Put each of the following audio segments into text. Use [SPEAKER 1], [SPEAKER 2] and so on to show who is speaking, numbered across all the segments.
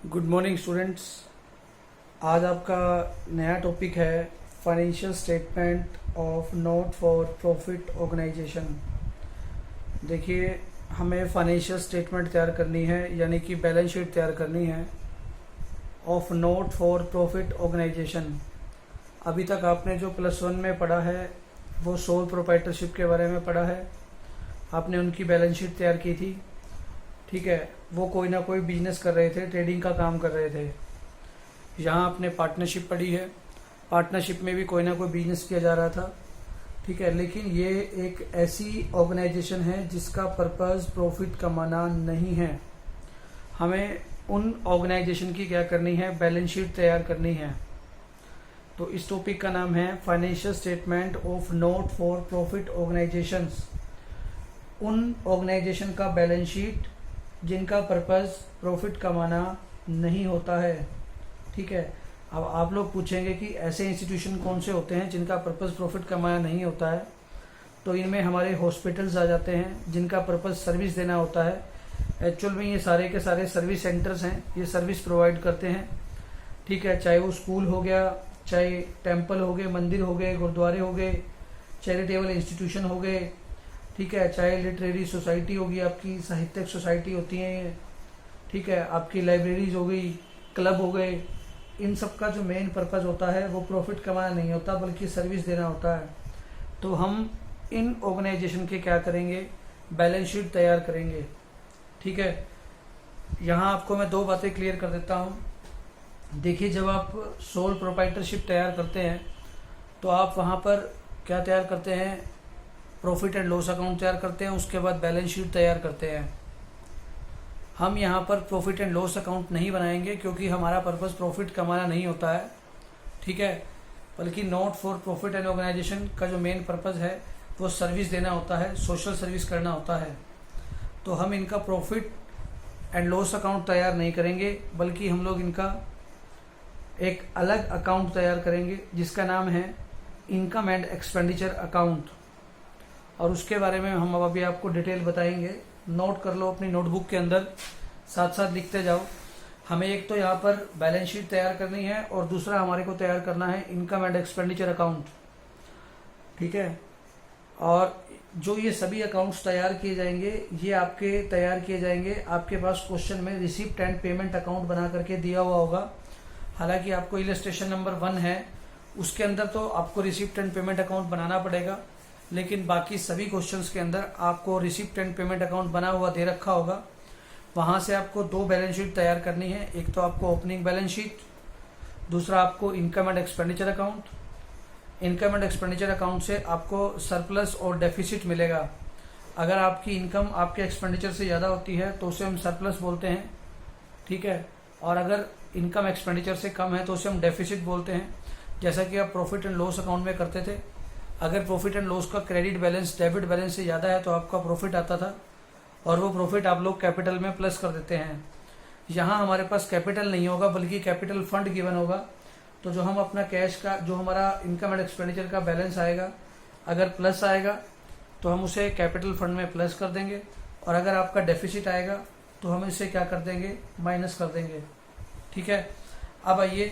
[SPEAKER 1] Good morning students. आज आपका नया टॉपिक है financial statement of not for profit organisation. देखिए, हमें फाइनेंशियल स्टेटमेंट तैयार करनी है, यानी कि बैलेंस शीट तैयार करनी है of not for profit organisation. अभी तक आपने जो +1 में पढ़ा है वो सोल प्रोप्राइटरशिप के बारे में पढ़ा है। आपने उनकी बैलेंस शीट तैयार की थी, ठीक है। वो कोई ना कोई बिजनेस कर रहे थे, ट्रेडिंग का काम कर रहे थे। यहाँ आपने पार्टनरशिप पढ़ी है, पार्टनरशिप में भी कोई ना कोई बिजनेस किया जा रहा था, ठीक है। लेकिन ये एक ऐसी ऑर्गेनाइजेशन है जिसका पर्पस प्रॉफिट कमाना नहीं है। हमें उन ऑर्गेनाइजेशन की क्या करनी है, बैलेंस शीट तैयार करनी है। तो इस टॉपिक का नाम है financial statement of not for profit organisations. उन ऑर्गेनाइजेशन का बैलेंस शीट जिनका पर्पस प्रॉफिट कमाना नहीं होता है, ठीक है। अब आप लोग पूछेंगे कि ऐसे इंस्टीट्यूशन कौन से होते हैं जिनका पर्पस प्रॉफिट कमाना नहीं होता है। तो इनमें हमारे हॉस्पिटल्स आ जाते हैं जिनका पर्पस सर्विस देना होता है। एक्चुअल में ये सारे के सारे सर्विस सेंटर्स हैं, ये सर्विस प्रोवाइड करते हैं, ठीक है। चाहे वो स्कूल हो गया, चाहे टेम्पल हो गए, मंदिर हो गए, गुरुद्वारे हो गए, चैरिटेबल इंस्टीट्यूशन हो गए, ठीक है। चाहे लिटरेरी सोसाइटी होगी, आपकी साहित्यिक सोसाइटी होती है, ठीक है। आपकी लाइब्रेरीज हो गई, क्लब हो गए। इन सब का जो मेन पर्पस होता है वो प्रॉफिट कमाना नहीं होता बल्कि सर्विस देना होता है। तो हम इन ऑर्गेनाइजेशन के क्या करेंगे, बैलेंस शीट तैयार करेंगे, ठीक है। यहाँ आपको मैं 2 बातें क्लियर कर देता हूँ। देखिए, जब आप सोल प्रोप्राइटरशिप तैयार करते हैं तो आप वहाँ पर क्या तैयार करते हैं, प्रॉफिट एंड लॉस अकाउंट तैयार करते हैं, उसके बाद बैलेंस शीट तैयार करते हैं। हम यहाँ पर प्रॉफिट एंड लॉस अकाउंट नहीं बनाएंगे क्योंकि हमारा पर्पस प्रॉफिट कमाना नहीं होता है, ठीक है। बल्कि not for profit and organisation का जो मेन पर्पस है वो सर्विस देना होता है, सोशल सर्विस करना होता है। तो हम इनका प्रॉफिट एंड लॉस अकाउंट तैयार नहीं करेंगे बल्कि हम लोग इनका एक अलग अकाउंट तैयार करेंगे जिसका नाम है इनकम एंड एक्सपेंडिचर अकाउंट। और उसके बारे में हम अब अभी आपको डिटेल बताएंगे। नोट कर लो अपनी नोटबुक के अंदर, साथ साथ लिखते जाओ। हमें एक तो यहाँ पर बैलेंस शीट तैयार करनी है और दूसरा हमारे को तैयार करना है इनकम एंड एक्सपेंडिचर अकाउंट, ठीक है। और जो ये सभी अकाउंट्स तैयार किए जाएंगे, ये आपके तैयार किए जाएंगे, आपके पास क्वेश्चन में रिसिप्ट एंड पेमेंट अकाउंट बना करके दिया हुआ होगा। हालांकि आपको इलस्ट्रेशन नंबर 1 है, उसके अंदर तो आपको रिसिप्ट एंड पेमेंट अकाउंट बनाना पड़ेगा, लेकिन बाकी सभी क्वेश्चंस के अंदर आपको रिसिप्ट एंड पेमेंट अकाउंट बना हुआ दे रखा होगा। वहां से आपको 2 बैलेंस शीट तैयार करनी है। एक तो आपको ओपनिंग बैलेंस शीट, दूसरा आपको income and expenditure account. Income and expenditure account से आपको सरप्लस और डेफिसिट मिलेगा। अगर आपकी इनकम आपके एक्सपेंडिचर से ज़्यादा होती है तो उसे हम सरप्लस बोलते हैं, ठीक है। और अगर इनकम एक्सपेंडिचर से कम है तो उसे हम डेफिसिट बोलते हैं, जैसा कि आप प्रॉफिट एंड लॉस अकाउंट में करते थे। अगर प्रॉफिट एंड लॉस का क्रेडिट बैलेंस डेबिट बैलेंस से ज़्यादा है तो आपका प्रॉफिट आता था और वो प्रॉफिट आप लोग कैपिटल में प्लस कर देते हैं। यहाँ हमारे पास कैपिटल नहीं होगा बल्कि कैपिटल फंड गिवन होगा। तो जो हम अपना कैश का, जो हमारा इनकम एंड एक्सपेंडिचर का बैलेंस आएगा, अगर प्लस आएगा तो हम उसे कैपिटल फंड में प्लस कर देंगे, और अगर आपका डेफिसिट आएगा तो हम इसे क्या कर देंगे, माइनस कर देंगे, ठीक है। अब आइए,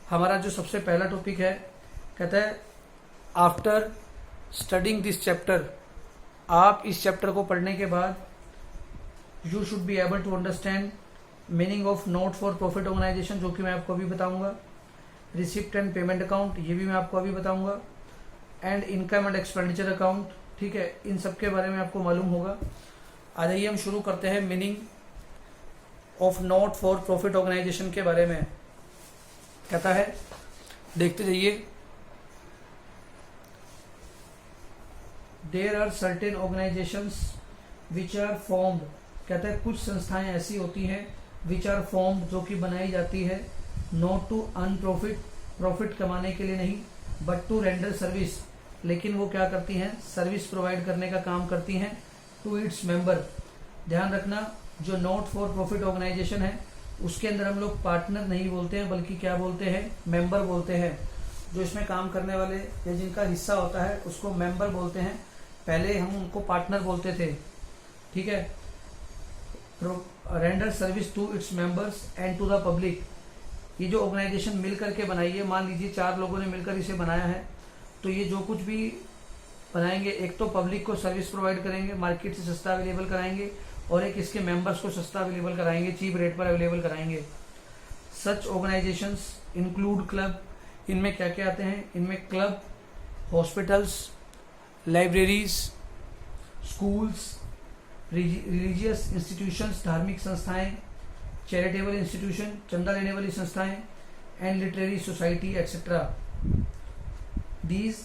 [SPEAKER 1] हमारा जो सबसे पहला टॉपिक है, कहता है आफ्टर स्टडिंग दिस चैप्टर, आप इस चैप्टर को पढ़ने के बाद you should be able to understand meaning of not for profit organisation, जो कि मैं आपको अभी बताऊंगा। रिसिप्ट एंड पेमेंट अकाउंट, ये भी मैं आपको अभी बताऊंगा। And income and expenditure account, ठीक है। इन सब के बारे में आपको मालूम होगा। आ जाइए हम शुरू करते हैं meaning of not for profit organisation के बारे में। कहता है, देखते जाइए, there are certain organisations which are formed, कहता है कुछ संस्थाएं ऐसी होती हैं विच आर फॉर्म्ड, जो कि बनाई जाती है, not to earn profit, profit कमाने के लिए नहीं, बट टू रेंडर सर्विस, लेकिन वो क्या करती हैं, सर्विस प्रोवाइड करने का काम करती हैं, टू इट्स मेंबर। ध्यान रखना, जो नॉट फॉर प्रॉफिट ऑर्गेनाइजेशन है उसके अंदर हम लोग पार्टनर नहीं बोलते हैं बल्कि क्या बोलते हैं, मेंबर बोलते हैं। जो इसमें काम करने वाले या जिनका हिस्सा होता है उसको मेंबर बोलते हैं। पहले हम उनको पार्टनर बोलते थे, ठीक है। Render service to its members and to the public. ये जो ऑर्गेनाइजेशन मिल करके बनाई है, मान लीजिए 4 लोगों ने मिलकर इसे बनाया है, तो ये जो कुछ भी बनाएंगे, एक तो पब्लिक को सर्विस प्रोवाइड करेंगे, मार्केट से सस्ता अवेलेबल कराएंगे, और एक इसके मेंबर्स को सस्ता अवेलेबल कराएंगे, चीप रेट पर अवेलेबल कराएंगे। सच ऑर्गेनाइजेशंस इंक्लूड क्लब। इनमें क्या क्या आते हैं? इनमें club, hospitals, libraries, schools, religious institutions, धार्मिक संस्थाएं, चैरिटेबल इंस्टीट्यूशन, चंदा लेने वाली संस्थाएं, and literary society etcetera. These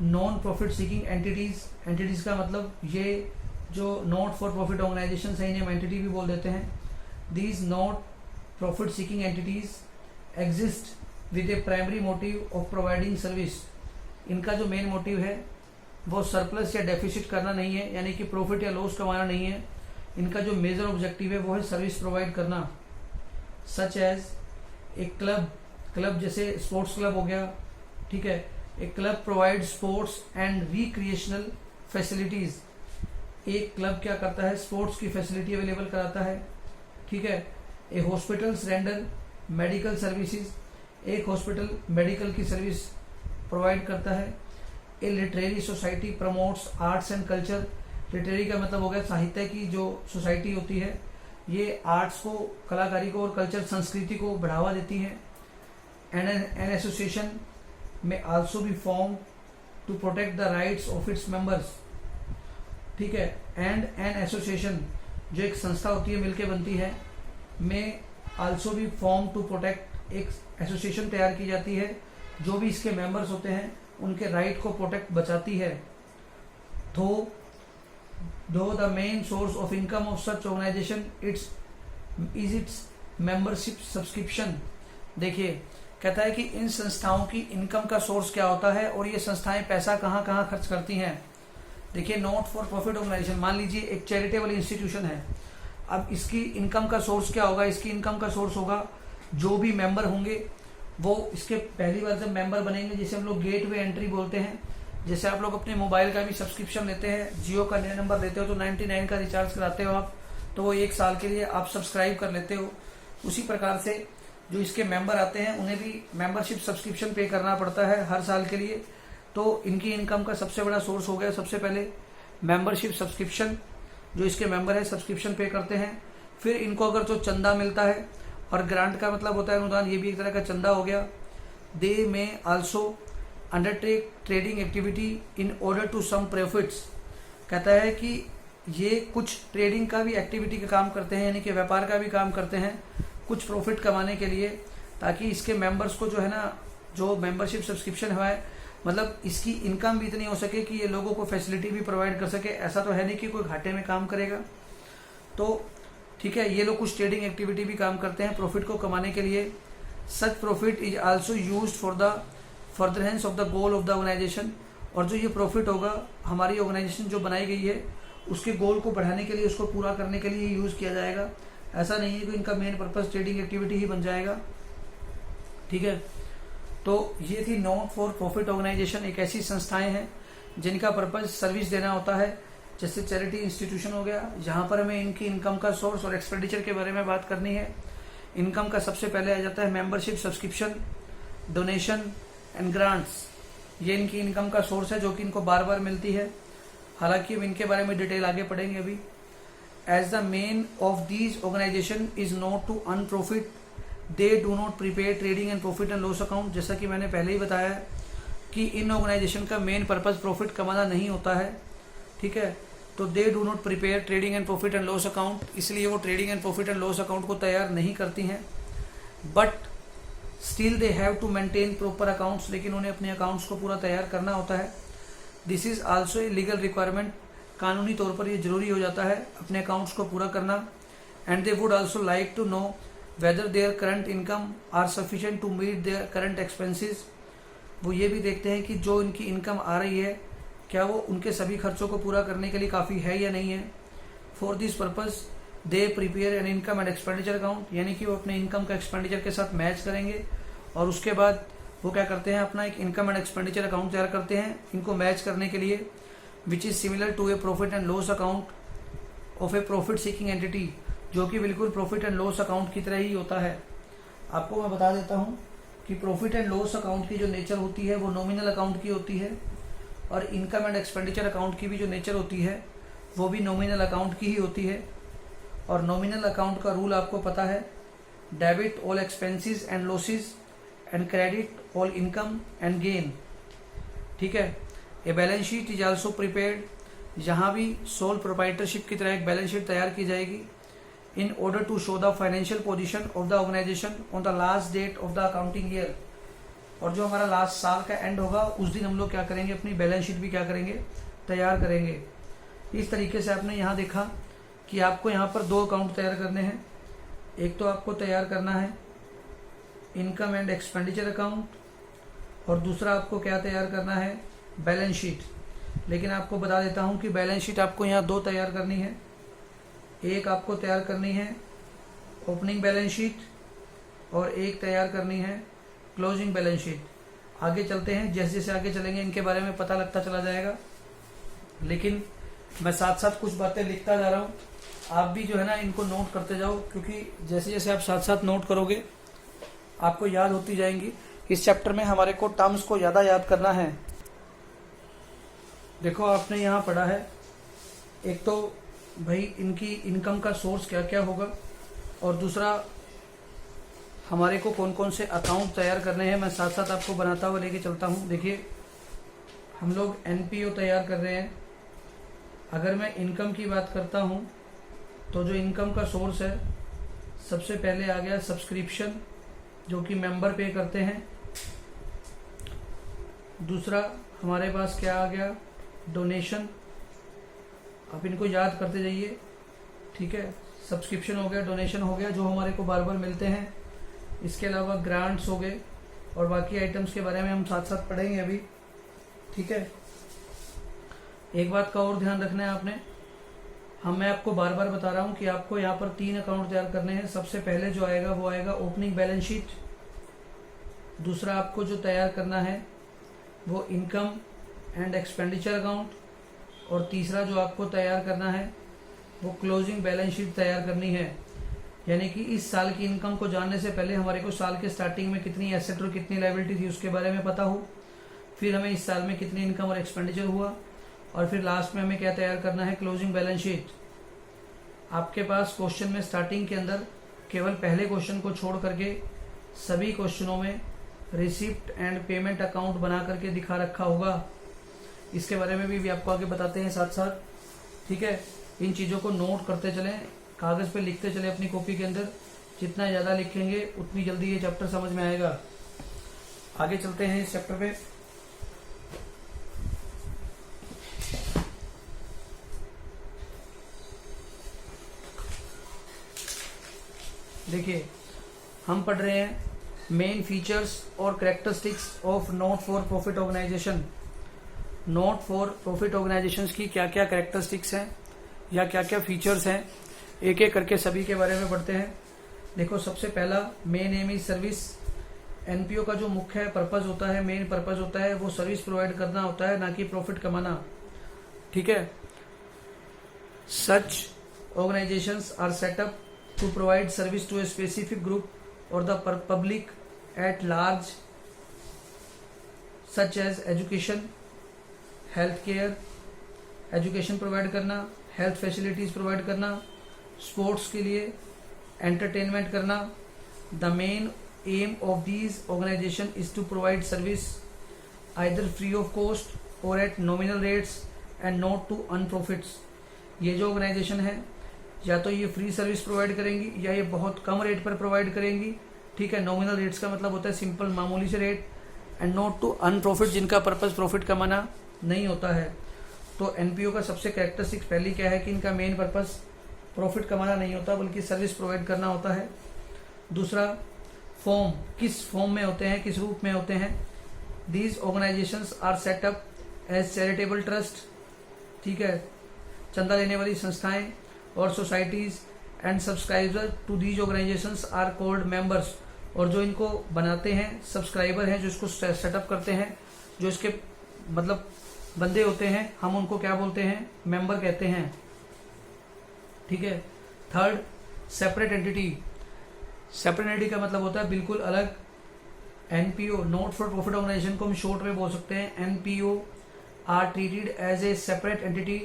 [SPEAKER 1] non profit seeking entities. Entities का मतलब ये जो नॉट फॉर प्रॉफिट ऑर्गेनाइजेशन है, इन्हें एंटिटी भी बोल देते हैं। These not profit seeking entities exist with A primary motive of providing service. इनका जो मेन मोटिव है वो सरप्लस या डेफिसिट करना नहीं है, यानी कि प्रॉफिट या लॉस कमाना नहीं है। इनका जो मेजर ऑब्जेक्टिव है वो है सर्विस प्रोवाइड करना। सच एज एक क्लब जैसे स्पोर्ट्स क्लब हो गया, ठीक है। एक club provide sports and recreational facilities. एक क्लब क्या करता है? स्पोर्ट्स की फैसिलिटी अवेलेबल कराता है, ठीक है। A hospitals render medical services. एक हॉस्पिटल मेडिकल की सर्विस प्रोवाइड करता है। A literary society promotes arts and culture. Literary का मतलब हो गया साहित्य की जो सोसाइटी होती है, ये आर्ट्स को, कलाकारी को और कल्चर, संस्कृति को बढ़ावा देती है। And an association may also be form to protect the rights of its members, ठीक है। एंड एन एसोसिएशन जो एक संस्था होती है, मिलके बनती है, may also be form to protect, एक एसोसिएशन तैयार की जाती है जो भी इसके मेंबर्स होते हैं उनके राइट को प्रोटेक्ट बचाती है। दो the main source of income of such organisation its membership subscription. देखिए, कहता है कि इन संस्थाओं की इनकम का सोर्स क्या होता है और ये संस्थाएं पैसा कहाँ कहाँ खर्च करती हैं। देखिए, नॉट फॉर प्रॉफिट ऑर्गेनाइजेशन, मान लीजिए एक चैरिटेबल इंस्टीट्यूशन है। अब इसकी इनकम का सोर्स क्या होगा? इसकी इनकम का सोर्स होगा जो भी मेंबर होंगे वो इसके पहली बार जब मेंबर बनेंगे, जिसे हम लोग गेट वे एंट्री बोलते हैं। जैसे आप लोग अपने मोबाइल का भी सब्सक्रिप्शन लेते हैं, जियो का नया नंबर लेते हो तो 99 का रिचार्ज कराते हो आप, तो वो 1 साल के लिए आप सब्सक्राइब कर लेते हो। उसी प्रकार से जो इसके मेंबर आते हैं उन्हें भी मेंबरशिप सब्सक्रिप्शन पे करना पड़ता है हर साल के लिए। तो इनकी इनकम का सबसे बड़ा सोर्स हो गया सबसे पहले मेंबरशिप सब्सक्रिप्शन। जो इसके मेंबर है सब्सक्रिप्शन पे करते हैं। फिर इनको अगर जो चंदा मिलता है, और ग्रांट का मतलब होता है अनुदान, ये भी एक तरह का चंदा हो गया। They may also undertake trading activity in order to some profits. कहता है कि ये कुछ ट्रेडिंग का भी एक्टिविटी का काम करते हैं, यानी कि व्यापार का भी काम करते हैं कुछ प्रॉफिट कमाने के लिए, ताकि इसके मेंबर्स को जो है ना, जो मेंबरशिप सब्सक्रिप्शन हुआ है, मतलब इसकी इनकम भी इतनी हो सके कि ये लोगों को फैसिलिटी भी प्रोवाइड कर सके। ऐसा तो है नहीं कि कोई घाटे में काम करेगा। तो ठीक है, ये लोग कुछ ट्रेडिंग एक्टिविटी भी काम करते हैं प्रॉफिट को कमाने के लिए। Such profit is also used for the furtherance of the goal of the organization. और जो ये प्रॉफिट होगा हमारी ऑर्गेनाइजेशन जो बनाई गई है उसके गोल को बढ़ाने के लिए, उसको पूरा करने के लिए यूज किया जाएगा। ऐसा नहीं है कि इनका मेन पर्पस ट्रेडिंग एक्टिविटी ही बन जाएगा, ठीक है। तो ये थी नॉट फॉर प्रॉफिट ऑर्गेनाइजेशन। एक ऐसी संस्थाएं हैं जिनका पर्पस सर्विस देना होता है, जैसे चैरिटी इंस्टीट्यूशन हो गया, जहां पर हमें इनकी इनकम का सोर्स और एक्सपेंडिचर के बारे में बात करनी है। इनकम का सबसे पहले आ जाता है membership subscription, donation and grants. ये इनकी इनकम का सोर्स है जो कि इनको बार बार मिलती है। हालांकि हम इनके बारे में डिटेल आगे पढ़ेंगे अभी। As the main of these organisation is not to earn profit, they do not prepare trading and profit and loss account. जैसा कि मैंने पहले ही बताया कि इन ऑर्गेनाइजेशन का मेन पर्पस प्रॉफिट कमाना नहीं होता है, ठीक है। तो they do not prepare trading and profit and loss account, इसलिए वो trading and profit and loss account को तैयार नहीं करती हैं। But still they have to maintain proper accounts, लेकिन उन्हें अपने अकाउंट्स को पूरा तैयार करना होता है। This is also a legal requirement, कानूनी तौर पर ये जरूरी हो जाता है अपने अकाउंट्स को पूरा करना। And they would also like to know whether their current income are sufficient to meet their current expenses. वो ये भी देखते हैं कि जो इनकी इनकम आ रही है क्या वो उनके सभी खर्चों को पूरा करने के लिए काफ़ी है या नहीं है। For this purpose they prepare an income and expenditure account, यानी कि वो अपने इनकम का एक्सपेंडिचर के साथ मैच करेंगे और उसके बाद वो क्या करते हैं, अपना एक इनकम एंड एक्सपेंडिचर अकाउंट तैयार करते हैं इनको मैच करने के लिए, which is similar to a profit and loss account of a profit seeking entity. जो कि बिल्कुल प्रॉफिट एंड लॉस अकाउंट की तरह ही होता है। आपको मैं बता देता हूँ कि प्रॉफिट एंड लॉस अकाउंट की जो नेचर होती है वो नॉमिनल अकाउंट की होती है, और इनकम एंड एक्सपेंडिचर अकाउंट की भी जो नेचर होती है वो भी नॉमिनल अकाउंट की ही होती है। और नॉमिनल अकाउंट का रूल आपको पता है, debit all expenses and losses and credit all income and gain. ठीक है। A balance sheet is also prepared, यहाँ भी सोल प्रोप्राइटरशिप की तरह एक बैलेंस शीट तैयार की जाएगी in order to show the financial position of the organisation on the last date of the accounting year. और जो हमारा लास्ट साल का एंड होगा उस दिन हम लोग क्या करेंगे, अपनी बैलेंस शीट भी क्या करेंगे, तैयार करेंगे। इस तरीके से आपने यहाँ देखा कि आपको यहाँ पर 2 अकाउंट तैयार करने हैं। एक तो आपको तैयार करना है इनकम एंड एक्सपेंडिचर अकाउंट, और दूसरा आपको क्या तैयार करना है, बैलेंस शीट। लेकिन आपको बता देता हूँ कि बैलेंस शीट आपको यहाँ 2 तैयार करनी है। एक आपको तैयार करनी है ओपनिंग बैलेंस शीट, और एक तैयार करनी है क्लोजिंग बैलेंस शीट। आगे चलते हैं, जैसे जैसे आगे चलेंगे इनके बारे में पता लगता चला जाएगा, लेकिन मैं साथ साथ कुछ बातें लिखता जा रहा हूँ। आप भी जो है ना इनको नोट करते जाओ, क्योंकि जैसे जैसे आप साथ साथ नोट करोगे आपको याद होती जाएंगी। इस चैप्टर में हमारे को टर्म्स को ज़्यादा याद करना है। देखो आपने यहाँ पढ़ा है, एक तो भाई इनकी इनकम का सोर्स क्या क्या होगा, और दूसरा हमारे को कौन कौन से अकाउंट तैयार करने हैं। मैं साथ साथ आपको बनाता हुआ लेके चलता हूँ। देखिए हम लोग एनपीओ तैयार कर रहे हैं। अगर मैं इनकम की बात करता हूँ तो जो इनकम का सोर्स है, सबसे पहले आ गया सब्सक्रिप्शन, जो कि मेंबर पे करते हैं। दूसरा हमारे पास क्या आ गया, डोनेशन। आप इनको याद करते जाइए, ठीक है। सब्सक्रिप्शन हो गया, डोनेशन हो गया, जो हमारे को बार बार मिलते हैं। इसके अलावा ग्रांट्स हो गए, और बाकी आइटम्स के बारे में हम साथ साथ पढ़ेंगे अभी, ठीक है। एक बात का और ध्यान रखना है आपने, मैं आपको बार बार बता रहा हूँ कि आपको यहाँ पर 3 अकाउंट तैयार करने हैं। सबसे पहले जो आएगा वो आएगा ओपनिंग बैलेंस शीट। दूसरा आपको जो तैयार करना है वो इनकम एंड एक्सपेंडिचर अकाउंट, और तीसरा जो आपको तैयार करना है वो क्लोजिंग बैलेंस शीट तैयार करनी है। यानी कि इस साल की इनकम को जानने से पहले हमारे को साल के स्टार्टिंग में कितनी एसेट और कितनी लायबिलिटी थी उसके बारे में पता हो, फिर हमें इस साल में कितनी इनकम और एक्सपेंडिचर हुआ, और फिर लास्ट में हमें क्या तैयार करना है, क्लोजिंग बैलेंस शीट। आपके पास क्वेश्चन में स्टार्टिंग के अंदर केवल पहले क्वेश्चन को छोड़ करके सभी क्वेश्चनों में रिसिप्ट एंड पेमेंट अकाउंट बना करके दिखा रखा होगा। इसके बारे में भी आपको आगे बताते हैं साथ साथ, ठीक है। इन चीज़ों को नोट करते चलें, कागज़ पे लिखते चलें अपनी कॉपी के अंदर। जितना ज़्यादा लिखेंगे उतनी जल्दी ये चैप्टर समझ में आएगा। आगे चलते हैं इस चैप्टर पे। देखिए हम पढ़ रहे हैं मेन फीचर्स और characteristics of not for profit organisation. Not for profit organisations की क्या क्या कैरेक्टरिस्टिक्स हैं या क्या क्या फीचर्स हैं, एक एक करके सभी के बारे में पढ़ते हैं। देखो सबसे पहला, main M is service. NPO का जो मुख्य पर्पज होता है, मेन पर्पज होता है, वो सर्विस प्रोवाइड करना होता है, ना कि प्रॉफिट कमाना, ठीक है। Such organizations are set up to provide service to a specific group or the public at large, such as education, health care, education provide करना, health facilities provide करना, sports के लिए entertainment करना। The main aim of these organization is to provide service either free of cost or at nominal rates and not to earn profits। ये जो organisation है या तो ये फ्री सर्विस प्रोवाइड करेंगी या ये बहुत कम रेट पर प्रोवाइड करेंगी, ठीक है। नॉमिनल रेट्स का मतलब होता है सिंपल मामूली से rate, and not to earn profit, जिनका पर्पस प्रॉफिट कमाना नहीं होता है। तो एनपीओ का सबसे कैरेक्टरिस्टिक्स पहली क्या है कि इनका मेन पर्पस प्रॉफिट कमाना नहीं होता बल्कि सर्विस प्रोवाइड करना होता है। दूसरा, फॉर्म, किस फॉर्म में होते हैं, किस रूप में होते हैं। These organisations are set up as charitable trust, ठीक है, चंदा लेने वाली संस्थाएं, और societies and subscriber to these organisations are called members. और जो इनको बनाते हैं सब्सक्राइबर हैं, जो इसको सेटअप करते हैं, जो इसके मतलब बंदे होते हैं, हम उनको क्या बोलते हैं, मेंबर कहते हैं, ठीक है। Third, separate entity, separate entity का मतलब होता है बिल्कुल अलग। NPO not for profit organisation को हम शॉर्ट में बोल सकते हैं NPO are treated as a separate entity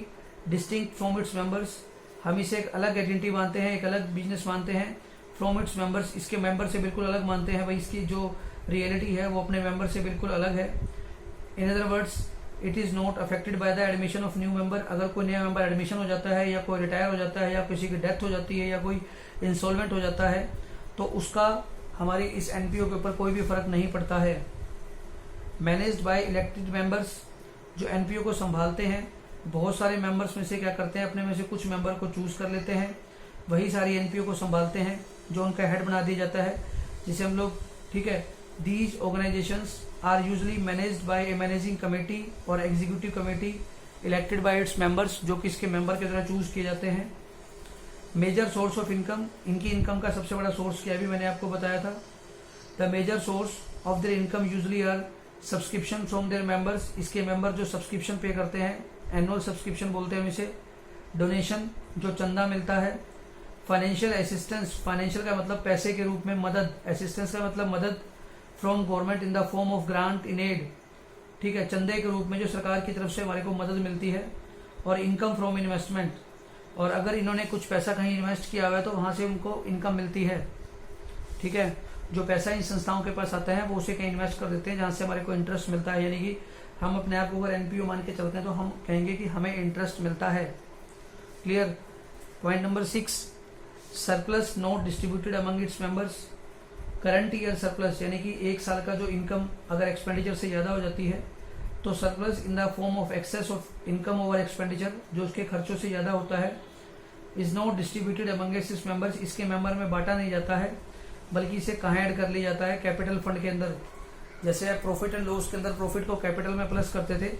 [SPEAKER 1] distinct from its members. हम इसे एक अलग एंटिटी मानते हैं, एक अलग बिजनेस मानते हैं। फ्रॉम इट्स मेंबर्स, इसके मेंबर से बिल्कुल अलग मानते हैं, भाई इसकी जो रियलिटी है वो अपने मेंबर से बिल्कुल अलग है। In other words it is not affected by the admission of new member. अगर कोई नया मेंबर एडमिशन हो जाता है या कोई रिटायर हो जाता है या किसी की डेथ हो जाती है या कोई इंसॉल्वेंट हो जाता है तो उसका हमारी इस एनपीओ के ऊपर कोई भी फर्क नहीं पड़ता है। मैनेज्ड बाय इलेक्टेड मेंबर्स, जो एनपीओ को संभालते हैं बहुत सारे मेंबर्स में से क्या करते हैं, अपने में से कुछ मेंबर को चूज कर लेते हैं, वही सारी एनपीओ को संभालते हैं, जो उनका हेड बना दिया जाता है जिसे हम लोग, ठीक है। These organisations are usually managed by a managing committee और executive committee elected by its members, जो कि इसके मेंबर की तरह चूज किए जाते हैं। मेजर सोर्स ऑफ इनकम, इनकी इनकम का सबसे बड़ा सोर्स क्या भी मैंने आपको बताया था। The major source of their income usually are subscription from their members, इसके मेंबर जो सब्सक्रिप्शन पे करते हैं, एनुअल सब्सक्रिप्शन बोलते हैं इसे। डोनेशन, जो चंदा मिलता है। फाइनेंशियल असिस्टेंस, फाइनेंशियल का मतलब पैसे के रूप में मदद, असिस्टेंस का मतलब मदद। From government in the form of grant in aid, ठीक है, चंदे के रूप में जो सरकार की तरफ से हमारे को मदद मिलती है। और इनकम फ्रॉम इन्वेस्टमेंट, और अगर इन्होंने कुछ पैसा कहीं इन्वेस्ट किया हुआ है तो वहां से उनको इनकम मिलती है, ठीक है। जो पैसा इन संस्थाओं के पास आता है वो उसे कहीं इन्वेस्ट कर देते हैं जहां से हमारे को इंटरेस्ट मिलता है, यानी कि हम अपने आप को अगर एनपीओ मान के चलते हैं तो हम कहेंगे कि हमें इंटरेस्ट मिलता है। Clear. Point number 6, surplus not distributed among its members. Current year surplus, यानी कि एक साल का जो इनकम अगर एक्सपेंडिचर से ज्यादा हो जाती है तो surplus in the form of excess of income over expenditure, जो उसके खर्चों से ज्यादा होता है, is not distributed among its members, इसके मेंबर में बांटा नहीं जाता है, बल्कि इसे कहाँ ऐड कर लिया जाता है, कैपिटल फंड के अंदर। जैसे आप प्रॉफिट एंड लॉस के अंदर प्रॉफिट को कैपिटल में प्लस करते थे,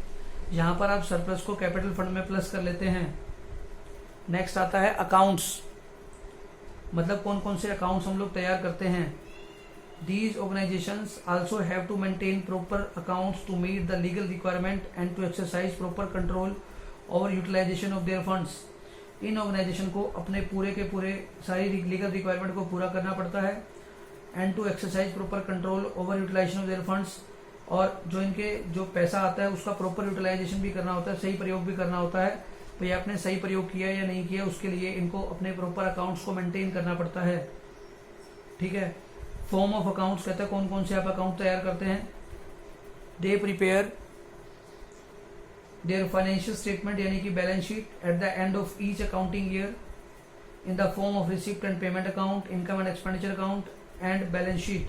[SPEAKER 1] यहाँ पर आप सरप्लस को कैपिटल फंड में प्लस कर लेते हैं। नेक्स्ट आता है अकाउंट्स, मतलब कौन कौन से अकाउंट्स हम लोग तैयार करते हैं। These organizations also have to maintain proper accounts to meet the legal requirement and to exercise proper control over utilization of their funds. इन ऑर्गेनाइजेशन को अपने पूरे के पूरे सारी लीगल रिक्वायरमेंट को पूरा करना पड़ता है, and to exercise proper control over utilisation of their funds, और जो इनके जो पैसा आता है उसका प्रॉपर यूटिलाइजेशन भी करना होता है, सही प्रयोग भी करना होता है। तो ये आपने सही प्रयोग किया या नहीं किया उसके लिए इनको अपने प्रॉपर अकाउंट्स को मेंटेन करना पड़ता है, ठीक है। फॉर्म ऑफ अकाउंट्स कहते हैं कौन कौन से आप अकाउंट तैयार करते हैं। They prepare their financial statement, यानी कि balance sheet at the end of each accounting year in the form of receipt and payment account, income and expenditure account and balance sheet,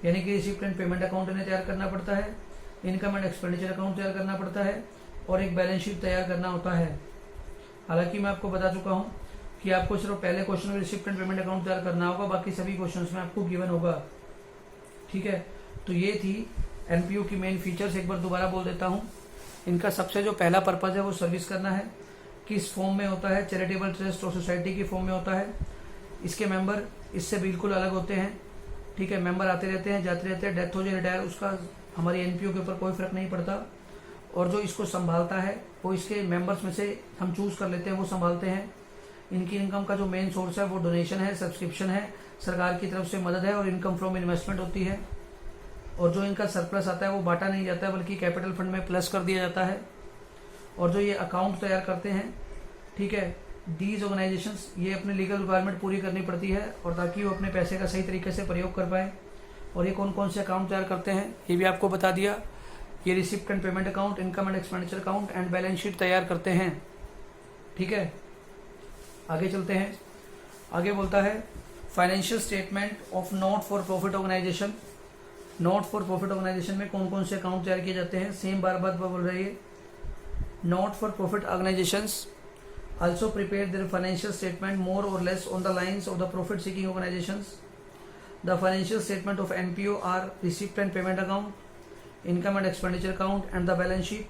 [SPEAKER 1] यानी कि रिसिप्ट एंड पेमेंट अकाउंट इन्हें तैयार करना पड़ता है, income and expenditure account तैयार करना पड़ता है, और एक बैलेंस शीट तैयार करना होता है। हालांकि मैं आपको बता चुका हूँ कि आपको सिर्फ पहले क्वेश्चन में रिसिप्ट एंड पेमेंट अकाउंट तैयार करना होगा, बाकी सभी क्वेश्चंस में आपको गिवन होगा, ठीक है। तो ये थी एनपीओ की मेन फीचर्स, एक बार दोबारा बोल देता हूँ। इनका सबसे जो पहला पर्पज है वो सर्विस करना है। किस फॉर्म में होता है, चैरिटेबल ट्रस्ट और सोसाइटी की फॉर्म में होता है। इसके मेंबर इससे बिल्कुल अलग होते हैं, ठीक है। मेंबर आते रहते हैं जाते रहते हैं, डेथ हो जाए रिटायर, उसका हमारी एनपीओ के ऊपर कोई फर्क नहीं पड़ता। और जो इसको संभालता है वो इसके मेंबर्स में से हम चूज कर लेते हैं, वो संभालते हैं। इनकी इनकम का जो मेन सोर्स है वो डोनेशन है, सब्सक्रिप्शन है, सरकार की तरफ से मदद है, और इनकम फ्रॉम इन्वेस्टमेंट होती है। और जो इनका सरप्लस आता है वो बांटा नहीं जाता है, बल्कि कैपिटल फंड में प्लस कर दिया जाता है। और जो ये अकाउंट तैयार करते हैं, ठीक है, दीज ऑर्गेनाइजेशंस, ये अपनी लीगल रिक्वायरमेंट पूरी करनी पड़ती है, और ताकि वो अपने पैसे का सही तरीके से प्रयोग कर पाए। और ये कौन कौन से अकाउंट तैयार करते हैं ये भी आपको बता दिया। ये receipt and payment account, income and expenditure account and balance sheet तैयार करते हैं, ठीक है। आगे चलते हैं। आगे बोलता है financial statement of not for profit organisation. Not for profit organisation में कौन कौन से अकाउंट तैयार किए जाते हैं, सेम बार बार बोल रही है। Not for profit organisations also prepare their financial statement more or less on the lines of the profit seeking organizations. The financial statement of NPO are receipt and payment account, income and expenditure account and the balance sheet,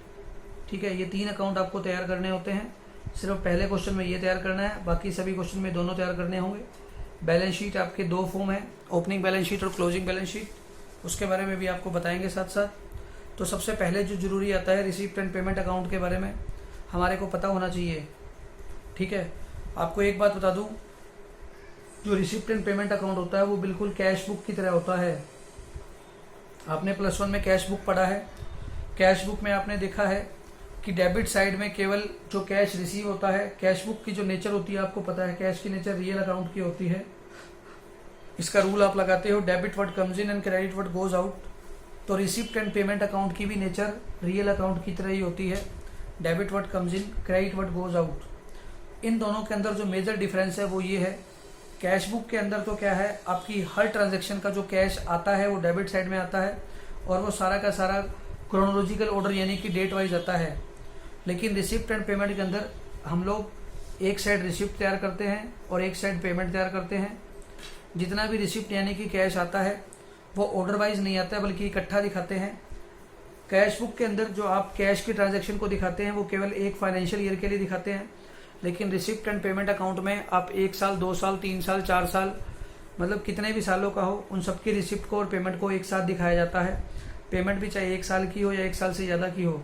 [SPEAKER 1] ठीक है। ये तीन account आपको तैयार करने होते हैं। सिर्फ पहले क्वेश्चन में ये तैयार करना है, बाकी सभी क्वेश्चन में दोनों तैयार करने होंगे। बैलेंस शीट आपके दो फॉर्म है, ओपनिंग बैलेंस शीट और क्लोजिंग बैलेंस शीट, उसके बारे में भी आपको बताएंगे साथ साथ। तो सबसे पहले जो जरूरी आता है रिसीप्ट एंड पेमेंट अकाउंट के बारे में हमारे को पता होना चाहिए, ठीक है। आपको एक बात बता दूं, जो रिसिप्ट एंड पेमेंट अकाउंट होता है वो बिल्कुल कैश बुक की तरह होता है। आपने +1 में कैश बुक पढ़ा है। कैश बुक में आपने देखा है कि डेबिट साइड में केवल जो कैश रिसीव होता है, कैश बुक की जो नेचर होती है आपको पता है, कैश की नेचर रियल अकाउंट की होती है। इसका रूल आप लगाते हो, debit what comes in and credit what goes out. तो रिसिप्ट एंड पेमेंट अकाउंट की भी नेचर रियल अकाउंट की तरह ही होती है, debit what comes in, credit what goes out. इन दोनों के अंदर जो मेजर डिफरेंस है वो ये है, कैश बुक के अंदर तो क्या है, आपकी हर ट्रांजैक्शन का जो कैश आता है वो डेबिट साइड में आता है और वो सारा का सारा क्रोनोलॉजिकल ऑर्डर यानी कि डेट वाइज आता है। लेकिन रिसिप्ट एंड पेमेंट के अंदर हम लोग एक साइड रिसिप्ट तैयार करते हैं और एक साइड पेमेंट तैयार करते हैं। जितना भी रिसिप्ट यानी कि कैश आता है वो ऑर्डर वाइज नहीं आता है बल्कि इकट्ठा दिखाते हैं। कैश बुक के अंदर जो आप कैश की ट्रांजैक्शन को दिखाते हैं वो केवल एक फाइनेंशियल ईयर के लिए दिखाते हैं, लेकिन रिसिप्ट एंड पेमेंट अकाउंट में आप 1 साल, 2 साल, 3 साल, 4 साल, मतलब कितने भी सालों का हो, उन सबकी रिसिप्ट को और पेमेंट को एक साथ दिखाया जाता है। पेमेंट भी चाहे 1 साल की हो या 1 साल से ज़्यादा की हो,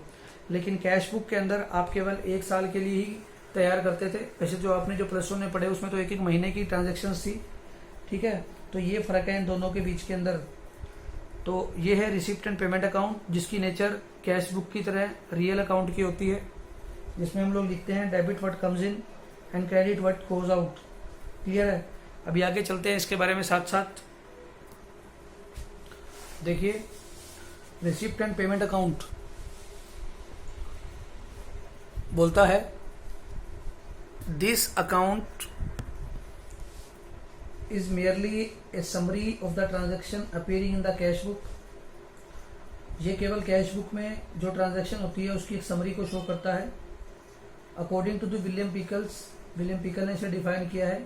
[SPEAKER 1] लेकिन कैश बुक के अंदर आप केवल 1 साल के लिए ही तैयार करते थे। वैसे जो आपने जो +1 में पढ़े उसमें तो 1-1 महीने की ट्रांजेक्शन्स थी, ठीक है। तो ये फ़र्क है इन दोनों के बीच के अंदर। तो ये है रिसिप्ट एंड पेमेंट अकाउंट, जिसकी नेचर कैश बुक की तरह रियल अकाउंट की होती है, जिसमें हम लोग लिखते हैं debit what comes in and credit what goes out. Clear है। अभी आगे चलते हैं इसके बारे में साथ साथ। देखिए, रिसिप्ट एंड पेमेंट अकाउंट बोलता है, this account is merely a summary of the transaction appearing in the cash book। ये केवल कैश बुक में जो ट्रांजैक्शन होती है उसकी एक समरी को शो करता है। According to the William Pickle ने इसे डिफाइन किया है,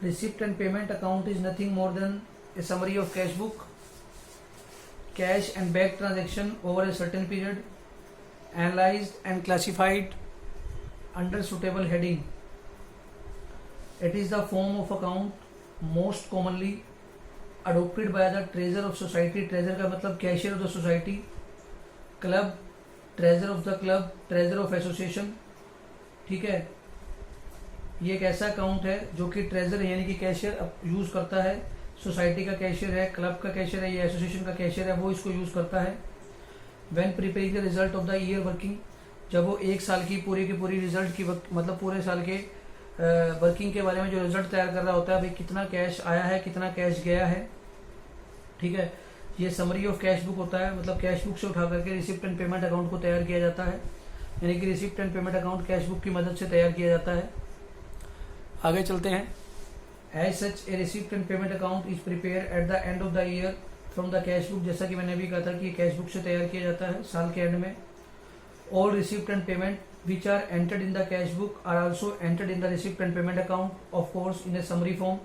[SPEAKER 1] receipt and payment account is nothing more than a summary of cash book, cash and back transaction over a certain period, analysed and classified under suitable heading. It is the form of account most commonly adopted by the treasurer of society. Treasurer का मतलब cashier of the society, club, treasurer of the club, treasurer of association, ठीक है। ये एक ऐसा account है जो कि ट्रेजर यानी कि कैशियर यूज करता है, सोसाइटी का कैशियर है, क्लब का कैशियर है या एसोसिएशन का कैशियर है, वो इसको यूज करता है। When preparing the result of the year working, जब वो 1 साल की पूरी रिजल्ट की मतलब पूरे साल के वर्किंग के बारे में जो रिजल्ट तैयार कर रहा होता है, भाई कितना कैश आया है, कितना कैश गया है, ठीक है। ये समरी ऑफ कैश बुक होता है, मतलब कैश बुक से उठा करके रिसिप्ट एंड पेमेंट अकाउंट को तैयार किया जाता है, यानी कि receipt and payment account cash book की मदद से तैयार किया जाता है। आगे चलते हैं। As such a receipt and payment account is prepare at the end of the year from the cash book. जैसा कि मैंने अभी कहा था कि कैश बुक से तैयार किया जाता है साल के एंड में। All receipt and payment which are entered in the cash book are also entered in the receipt and payment account, of course in a summary form।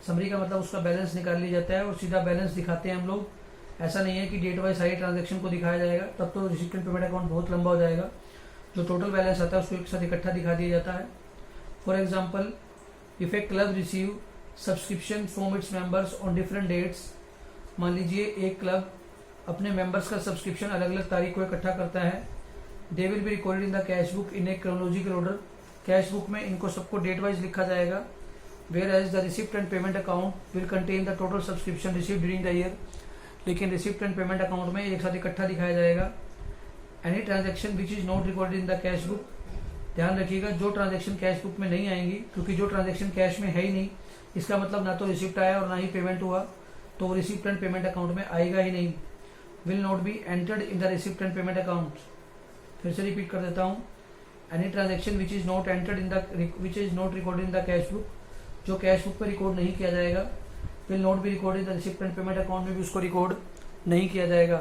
[SPEAKER 1] Summary का मतलब उसका बैलेंस निकाल लिया जाता है और सीधा बैलेंस दिखाते हैं हम लोग। ऐसा नहीं है कि डेट वाइज सारी ट्रांजैक्शन को दिखाया जाएगा, तब तो रिसीप्ट एंड पेमेंट अकाउंट बहुत लंबा हो जाएगा। जो टोटल बैलेंस आता है उसको एक साथ इकट्ठा दिखा दिया जाता है। For example, if a club receive subscription from its members on different dates. मान लीजिए एक क्लब अपने मेंबर्स का सब्सक्रिप्शन अलग अलग तारीख को इकट्ठा करता है, they will be recorded in the cash book in a chronological order. Cash book में इनको सबको डेट वाइज लिखा जाएगा। Where as the receipt and payment account will contain the total subscription received during the year. लेकिन receipt and payment account में एक साथ इकट्ठा दिखाया जाएगा। Any transaction which is not recorded in the cash book, ध्यान रखिएगा जो ट्रांजैक्शन कैश बुक में नहीं आएंगी, क्योंकि जो ट्रांजैक्शन कैश में है ही नहीं, इसका मतलब ना तो रिसिप्ट आया और ना ही पेमेंट हुआ, तो वो रिसिप्ट एंड पेमेंट अकाउंट में आएगा ही नहीं। Will not be entered in the receipt and payment account. फिर से रिपीट कर देता हूँ। Any transaction which is not recorded in the cash book, जो कैश बुक पर रिकॉर्ड नहीं किया जाएगा, will not B record in the receipt and payment account में भी उसको रिकॉर्ड नहीं किया जाएगा,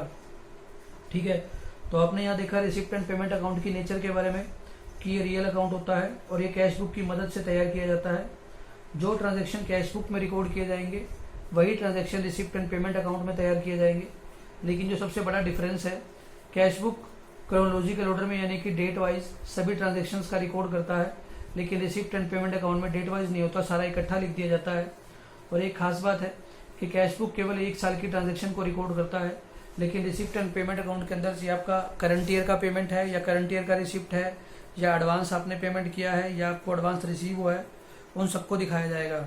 [SPEAKER 1] ठीक है। तो आपने यहाँ देखा रिसिप्ट एंड पेमेंट अकाउंट की नेचर के बारे में कि ये रियल अकाउंट होता है और ये कैश बुक की मदद से तैयार किया जाता है। जो ट्रांजैक्शन कैश बुक में रिकॉर्ड किए जाएंगे वही transaction receipt and payment account में तैयार किए जाएंगे। लेकिन जो सबसे बड़ा डिफरेंस है, कैश बुक क्रोनोलॉजिकल ऑर्डर में यानी कि डेट वाइज सभी ट्रांजैक्शंस का रिकॉर्ड करता है, लेकिन रिसिप्ट एंड पेमेंट अकाउंट में डेट वाइज नहीं होता, सारा इकट्ठा लिख दिया जाता है। और एक खास बात है कि कैश बुक केवल 1 साल की ट्रांजैक्शन को रिकॉर्ड करता है, लेकिन रिसिप्ट एंड पेमेंट अकाउंट के अंदर से आपका करंट ईयर का पेमेंट है या करंट ईयर का रिसिप्ट है या एडवांस आपने पेमेंट किया है या आपको एडवांस रिसीव हुआ है, उन सबको दिखाया जाएगा।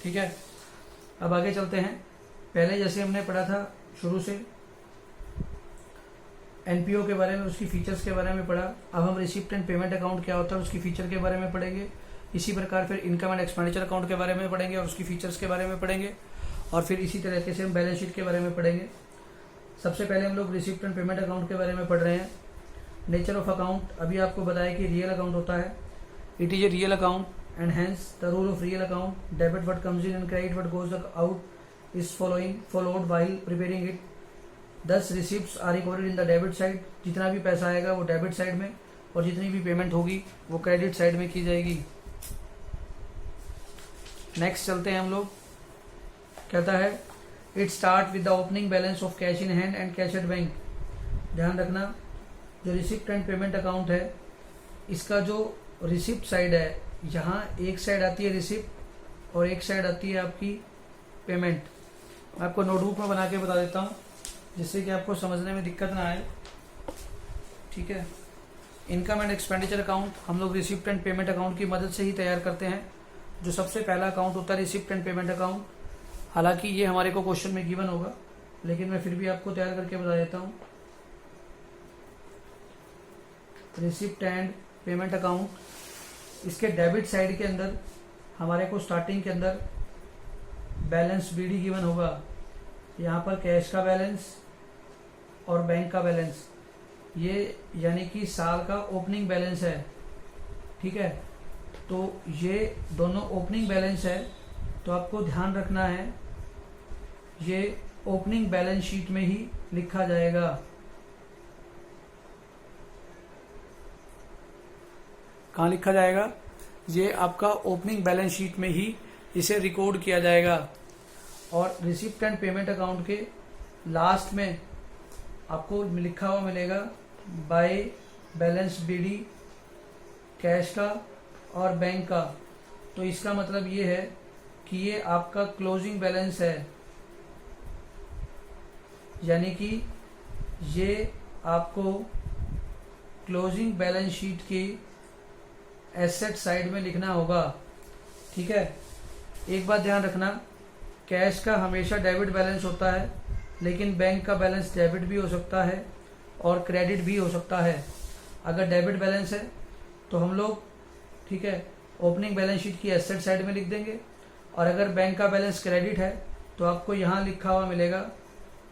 [SPEAKER 1] ठीक है, अब आगे चलते हैं। पहले जैसे हमने पढ़ा था शुरू से एनपीओ के बारे में, उसकी फीचर्स के बारे में पढ़ा। अब हम रिसिप्ट एंड पेमेंट अकाउंट क्या होता है उसकी फीचर के बारे में पढ़ेंगे। इसी प्रकार फिर इनकम एंड एक्सपेंडिचर अकाउंट के बारे में पढ़ेंगे और उसकी फीचर्स के बारे में पढ़ेंगे। और फिर इसी तरीके से हम बैलेंस शीट के बारे में पढ़ेंगे। सबसे पहले हम लोग रिसिप्ट एंड पेमेंट अकाउंट के बारे में पढ़ रहे हैं। नेचर ऑफ अकाउंट, अभी आपको बताया कि रियल अकाउंट होता है। It is a real account and hence the rule of real account, debit what comes in and credit what goes out is followed while preparing it. 10 receipts are recorded in the debit side, जितना भी पैसा आएगा वो debit side में और जितनी भी payment होगी वो क्रेडिट साइड में की जाएगी। नेक्स्ट चलते हैं हम लोग। कहता है it start with the opening balance of cash in hand and cash at bank. ध्यान रखना, जो रिसिप्ट एंड पेमेंट अकाउंट है इसका जो रिसिप्ट साइड है, यहाँ एक साइड आती है रिसिप्ट और एक साइड आती है आपकी पेमेंट। मैं आपको नोटबुक में बना के बता देता हूँ जिससे कि आपको समझने में दिक्कत ना आए। ठीक है, इनकम एंड एक्सपेंडिचर अकाउंट हम लोग रिसिप्ट एंड पेमेंट अकाउंट की मदद से ही तैयार करते हैं। जो सबसे पहला अकाउंट होता है रिसिप्ट एंड पेमेंट अकाउंट, हालांकि ये हमारे को क्वेश्चन में गिवन होगा लेकिन मैं फिर भी आपको तैयार करके बता देता हूँ। रिसिप्ट एंड पेमेंट अकाउंट, इसके डेबिट साइड के अंदर हमारे को स्टार्टिंग के अंदर बैलेंस बीडी गिवन होगा। यहाँ पर कैश का बैलेंस और बैंक का बैलेंस, ये यानी कि साल का ओपनिंग बैलेंस है। ठीक है, तो ये दोनों ओपनिंग बैलेंस है, तो आपको ध्यान रखना है ये ओपनिंग बैलेंस शीट में ही लिखा जाएगा। कहाँ लिखा जाएगा? ये आपका ओपनिंग बैलेंस शीट में ही इसे रिकॉर्ड किया जाएगा। और रिसिप्ट एंड पेमेंट अकाउंट के लास्ट में आपको लिखा हुआ मिलेगा बाय बैलेंस बीडी, कैश का और बैंक का। तो इसका मतलब ये है कि ये आपका क्लोजिंग बैलेंस है, यानी कि ये आपको क्लोजिंग बैलेंस शीट की एसेट साइड में लिखना होगा। ठीक है, एक बात ध्यान रखना, कैश का हमेशा डेबिट बैलेंस होता है लेकिन बैंक का बैलेंस डेबिट भी हो सकता है और क्रेडिट भी हो सकता है। अगर डेबिट बैलेंस है तो हम लोग, ठीक है, ओपनिंग बैलेंस शीट की एसेट साइड में लिख देंगे, और अगर बैंक का बैलेंस क्रेडिट है तो आपको यहाँ लिखा हुआ मिलेगा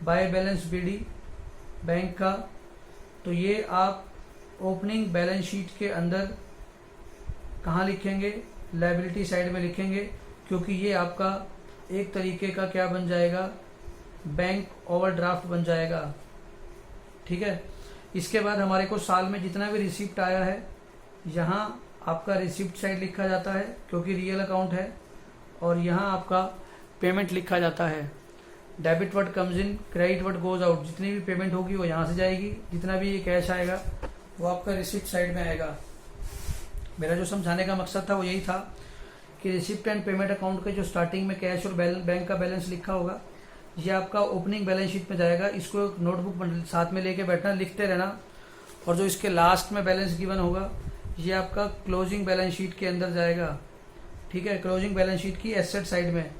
[SPEAKER 1] बाय बैलेंस बीडी, बैंक का। तो ये आप ओपनिंग बैलेंस शीट के अंदर कहाँ लिखेंगे? लायबिलिटी साइड में लिखेंगे, क्योंकि ये आपका एक तरीके का क्या बन जाएगा? बैंक ओवरड्राफ्ट बन जाएगा। ठीक है, इसके बाद हमारे को साल में जितना भी रिसिप्ट आया है यहाँ आपका रिसिप्ट साइड लिखा जाता है क्योंकि रियल अकाउंट है, और यहाँ आपका पेमेंट लिखा जाता है। Debit what comes in, credit what goes out, जितनी भी पेमेंट होगी वो यहाँ से जाएगी, जितना भी ये कैश आएगा वो आपका रिसिप्ट साइड में आएगा। मेरा जो समझाने का मकसद था वो यही था कि रिसिप्ट एंड पेमेंट अकाउंट के जो स्टार्टिंग में कैश और बैंक का बैलेंस लिखा होगा ये आपका ओपनिंग बैलेंस शीट में जाएगा। इसको एक नोटबुक साथ में लेके बैठना, लिखते रहना। और जो इसके लास्ट में बैलेंस गिवन होगा ये आपका क्लोजिंग बैलेंस शीट के अंदर जाएगा। ठीक है, क्लोजिंग बैलेंस शीट की एसेट साइड में,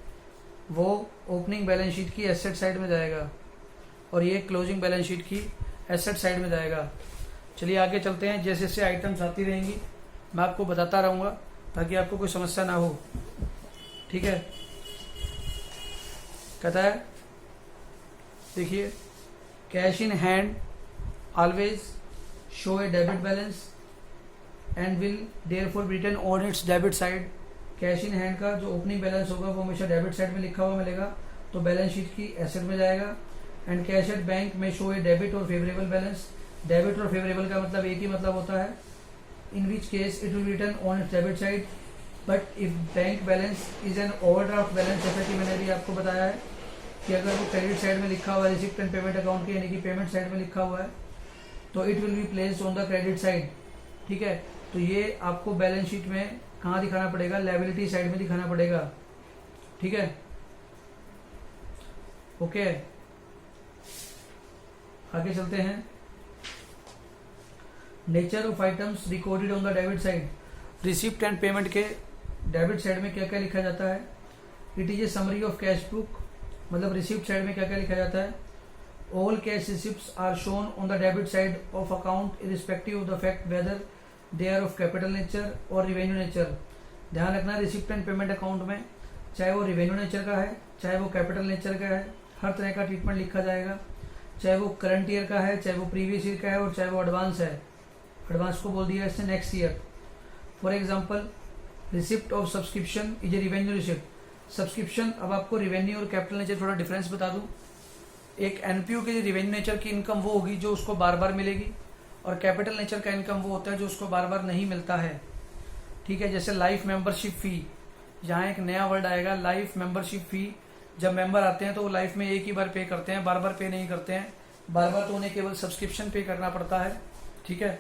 [SPEAKER 1] वो ओपनिंग बैलेंस शीट की एसेट साइड में जाएगा और ये क्लोजिंग बैलेंस शीट की एसेट साइड में जाएगा। चलिए आगे चलते हैं। जैसे जैसे आइटम्स आती रहेंगी मैं आपको बताता रहूँगा ताकि आपको कोई समस्या ना हो। ठीक है, कहता है देखिए, cash in hand always show a debit balance and will therefore be written on its debit side. Cash in hand का जो ओपनिंग बैलेंस होगा वो हमेशा डेबिट साइड में लिखा हुआ मिलेगा, तो बैलेंस शीट की एसेट में जाएगा। एंड कैश एट बैंक में शो ए डेबिट और फेवरेबल बैलेंस। डेबिट और फेवरेबल का मतलब एक ही मतलब होता है, in which case it will be written on its debit side. But if bank balance is an overdraft balance, जैसा कि मैंने अभी आपको बताया है कि अगर वो क्रेडिट साइड में लिखा हुआ है रिसिप्ट एंड पेमेंट अकाउंट के, यानी कि पेमेंट साइड में लिखा हुआ है, तो it will be placed on the credit side. ठीक है, तो ये आपको बैलेंस शीट में कहाँ दिखाना पड़ेगा? लायबिलिटी साइड में दिखाना पड़ेगा। ठीक है, ओके, आगे चलते हैं। Nature of items recorded on the debit side. Receipt and payment के डेबिट साइड में क्या क्या लिखा जाता है? It is a summary of cash book, मतलब रिसिप्ट साइड में क्या क्या लिखा जाता है। All cash receipts are shown on the debit side of account irrespective of the fact whether they are of capital nature और रिवेन्यू नेचर। ध्यान रखना रिसिप्ट एंड पेमेंट अकाउंट में चाहे वो रिवेन्यू नेचर का है चाहे वो कैपिटल नेचर का है, हर तरह का ट्रीटमेंट लिखा जाएगा। चाहे वो करंट ईयर का है, चाहे वो प्रीवियस ईयर का है, और चाहे वो एडवांस है। एडवांस को बोल दिया इसने next year. For example receipt of subscription is a revenue receipt. Subscription, अब आपको रिवेन्यू और कैपिटल नेचर थोड़ा डिफरेंस बता दूं। एक एनपीओ के रिवेन्यू नेचर की इनकम वो होगी जो उसको बार बार मिलेगी, और कैपिटल नेचर का इनकम वो होता है जो उसको बार बार नहीं मिलता है। ठीक है, जैसे लाइफ मेंबरशिप फी, यहाँ एक नया वर्ड आएगा लाइफ मेंबरशिप फी। जब मेंबर आते हैं तो वो लाइफ में एक ही बार पे करते हैं, बार बार पे नहीं करते हैं। बार बार तो उन्हें केवल सब्सक्रिप्शन पे करना पड़ता है। ठीक है,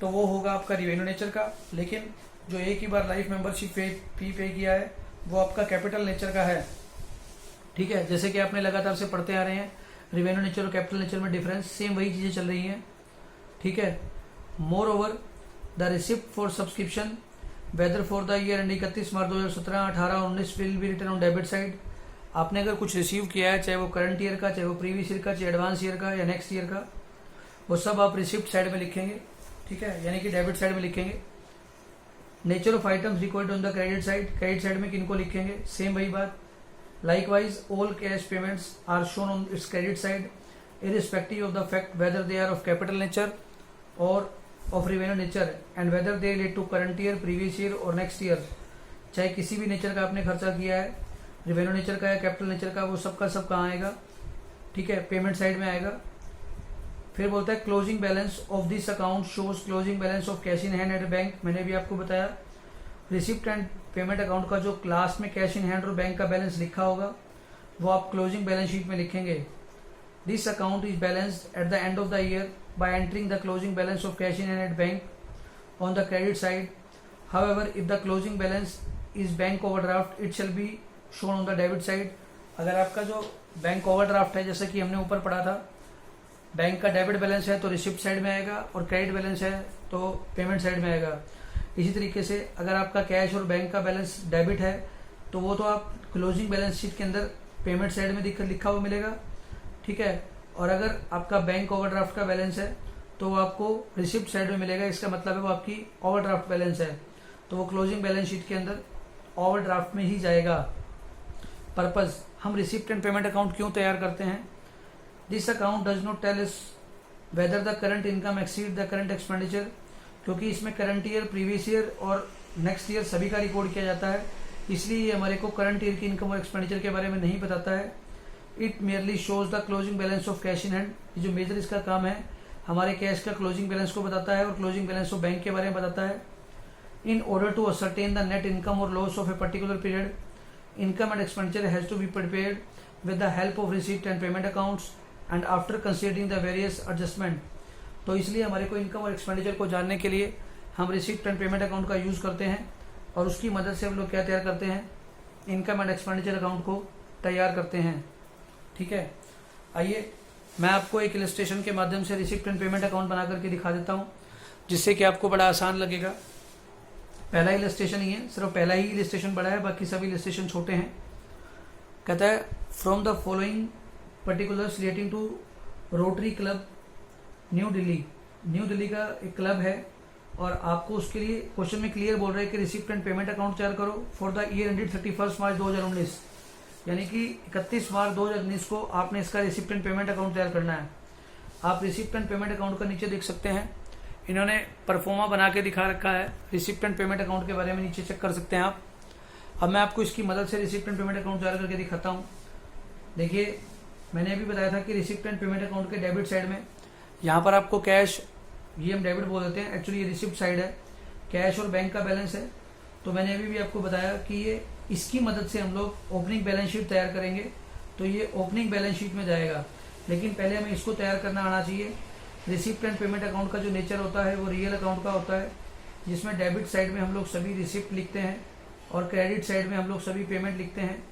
[SPEAKER 1] तो वो होगा आपका रिवेन्यू नेचर का। लेकिन जो एक ही बार लाइफ मेंबरशिप फी पे किया है वो आपका कैपिटल नेचर का है। ठीक है, जैसे कि आपने लगातार से पढ़ते आ रहे हैं रिवेन्यू नेचर और कैपिटल नेचर में डिफरेंस, सेम वही चीजें चल रही हैं। ठीक है, moreover the receipt for subscription whether for the year end 31 March 2017, 18 और 19 will be written on debit side. आपने अगर कुछ रिसीव किया है, चाहे वो करंट ईयर का, चाहे वो प्रीवियस ईयर का, चाहे एडवांस ईयर का या नेक्स्ट ईयर का, वो सब आप रिसिप्ट साइड में लिखेंगे। ठीक है, यानी कि डेबिट साइड में लिखेंगे। Nature of items record on the credit side, credit side में किनको लिखेंगे, सेम वही बात। Likewise all cash payments are shown on its credit side irrespective of the fact whether they are of capital nature or of revenue nature and whether they relate to current year, previous year और next year। चाहे किसी भी nature का आपने खर्चा किया है, revenue nature का या कैपिटल नेचर का, वो सबका सब कहाँ आएगा। ठीक है, पेमेंट साइड में आएगा। फिर बोलता है closing balance of this account shows closing balance of cash in hand at bank. मैंने भी आपको बताया रिसिप्ट एंड पेमेंट अकाउंट का जो लास्ट में कैश इन हैंड और बैंक का बैलेंस लिखा होगा वो आप क्लोजिंग बैलेंस शीट में लिखेंगे। This account is balanced at the end of the year by entering the closing balance of cash in hand at bank on the credit side. However, if the closing balance is bank overdraft, it shall be shown on the debit side. अगर आपका जो bank overdraft है, जैसे कि हमने ऊपर पढ़ा था, बैंक का डेबिट बैलेंस है तो रिसिप्ट साइड में आएगा, और क्रेडिट बैलेंस है तो पेमेंट साइड में आएगा। इसी तरीके से अगर आपका कैश और बैंक का बैलेंस डेबिट है तो वो तो आप क्लोजिंग बैलेंस शीट के अंदर पेमेंट साइड में लिखा हुआ मिलेगा। ठीक है, और अगर आपका बैंक ओवरड्राफ्ट का बैलेंस है तो वो आपको रिसिप्ट साइड में मिलेगा। इसका मतलब है वो आपकी ओवरड्राफ्ट बैलेंस है तो वो क्लोजिंग बैलेंस शीट के अंदर ओवरड्राफ्ट में ही जाएगा। पर्पज, हम रिसिप्ट एंड पेमेंट अकाउंट क्यों तैयार करते हैं। This account does not tell us whether the current income exceed the current expenditure, क्योंकि इसमें करंट ईयर, प्रीवियस ईयर और नेक्स्ट ईयर सभी का रिकॉर्ड किया जाता है, इसलिए ये हमारे को करंट ईयर की इनकम और एक्सपेंडिचर के बारे में नहीं बताता है। It merely shows the closing balance of cash in hand. ये जो मेजर इसका काम है हमारे कैश का क्लोजिंग बैलेंस को बताता है और क्लोजिंग बैलेंस ऑफ बैंक के बारे में बताता है। In order to ascertain the net income और loss of a particular period, income and expenditure has to be prepared with the help of receipt and payment accounts and after considering the various adjustment. तो इसलिए हमारे को income और expenditure को जानने के लिए हम रिसिप्ट एंड पेमेंट अकाउंट का यूज करते हैं, और उसकी मदद से हम लोग क्या तैयार करते हैं, इनकम एंड एक्सपेंडिचर अकाउंट को तैयार करते हैं। ठीक है, आइए मैं आपको एक इलस्ट्रेशन के माध्यम से रिसिप्ट एंड पेमेंट अकाउंट बना करके दिखा देता हूं, जिससे कि आपको बड़ा आसान लगेगा। पहला इलस्ट्रेशन ही है, सिर्फ पहला ही इलस्ट्रेशन बड़ा है, बाकी सभी इलस्ट्रेशन छोटे हैं। कहता है from the following particulars relating to Rotary Club new Delhi. New Delhi का एक क्लब है और आपको उसके लिए क्वेश्चन में क्लियर बोल रहे हैं कि रिसिप्ट एंड पेमेंट अकाउंट तैयार करो फॉर द ईयर एंडेड 31 मार्च 2019, यानी कि 31 मार्च 2019 को आपने इसका रिसिप्ट एंड पेमेंट अकाउंट तैयार करना है। आप रिसिप्ट एंड पेमेंट अकाउंट का नीचे देख सकते हैं, इन्होंने परफॉर्मा बना के दिखा रखा है। रिसिप्ट एंड पेमेंट अकाउंट के बारे में नीचे चेक कर सकते हैं आप। अब मैं आपको इसकी मदद से रिसिप्ट एंड पेमेंट अकाउंट तैयार करके दिखाता हूँ। देखिए, मैंने अभी बताया था कि रिसिप्ट एंड पेमेंट अकाउंट के डेबिट साइड में यहाँ पर आपको कैश, ये हम डेबिट बोल देते हैं, एक्चुअली ये रिसिप्ट साइड है, कैश और बैंक का बैलेंस है। तो मैंने अभी भी आपको बताया कि ये इसकी मदद से हम लोग ओपनिंग बैलेंस शीट तैयार करेंगे, तो ये ओपनिंग बैलेंस शीट में जाएगा। लेकिन पहले हमें इसको तैयार करना आना चाहिए। रिसिप्ट एंड पेमेंट अकाउंट का जो नेचर होता है वो रियल अकाउंट का होता है, जिसमें डेबिट साइड में हम लोग सभी रिसिप्ट लिखते हैं और क्रेडिट साइड में हम लोग सभी पेमेंट लिखते हैं,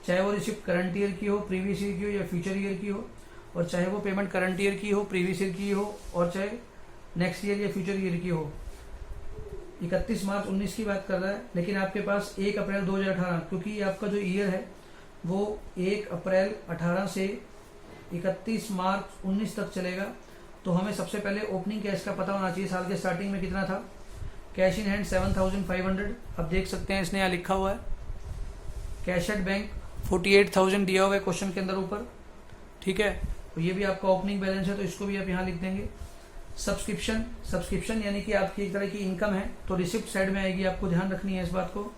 [SPEAKER 1] चाहे वो रिसिप्ट करंट ईयर की हो, प्रीवियस ईयर की हो या फ्यूचर ईयर की हो, और चाहे वो पेमेंट करंट ईयर की हो, प्रीवियस ईयर की हो, और चाहे नेक्स्ट ईयर या फ्यूचर ईयर की हो। 31 मार्च 19 की बात कर रहा है, लेकिन आपके पास 1 अप्रैल 2018, क्योंकि ये आपका जो ईयर है वो 1 अप्रैल 18 से 31 मार्च 19 तक चलेगा। तो हमें सबसे पहले ओपनिंग कैश का पता होना चाहिए, साल के स्टार्टिंग में कितना था। Cash in hand 7,500। अब देख सकते हैं इसने यहाँ लिखा हुआ है कैश एट बैंक 48,000 दिया हुआ है क्वेश्चन के अंदर ऊपर, ठीक है। तो ये भी आपका ओपनिंग बैलेंस है, तो इसको भी आप यहाँ लिख देंगे। सब्सक्रिप्शन यानी कि आपकी एक तरह की इनकम है, तो रिसिप्ट साइड में आएगी, आपको ध्यान रखनी है इस बात को।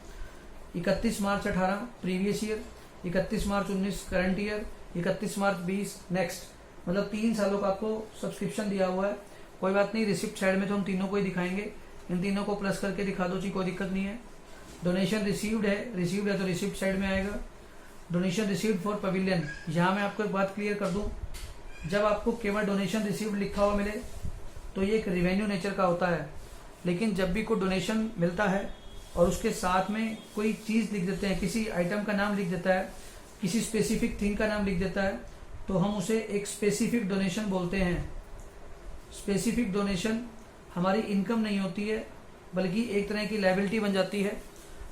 [SPEAKER 1] 31 मार्च 18 प्रीवियस ईयर, 31 मार्च 19 करंट ईयर, 31 मार्च 20 नेक्स्ट, मतलब 3 सालों का आपको सब्सक्रिप्शन दिया हुआ है। कोई बात नहीं, रिसिप्ट साइड में तो हम तीनों को ही दिखाएंगे, इन तीनों को प्लस करके दिखा दो जी, कोई दिक्कत नहीं है। डोनेशन रिसीव्ड है तो रिसिप्ट साइड में आएगा। डोनेशन रिसीव्ड फॉर पवेलियन, यहाँ मैं आपको एक बात क्लियर कर दूं, जब आपको केवल डोनेशन रिसीव्ड लिखा हुआ मिले तो ये एक रिवेन्यू नेचर का होता है, लेकिन जब भी कोई डोनेशन मिलता है और उसके साथ में कोई चीज़ लिख देते हैं, किसी आइटम का नाम लिख देता है, किसी स्पेसिफिक थिंग का नाम लिख देता है, तो हम उसे एक स्पेसिफिक डोनेशन बोलते हैं। स्पेसिफिक डोनेशन हमारी इनकम नहीं होती है, बल्कि एक तरह की लायबिलिटी बन जाती है।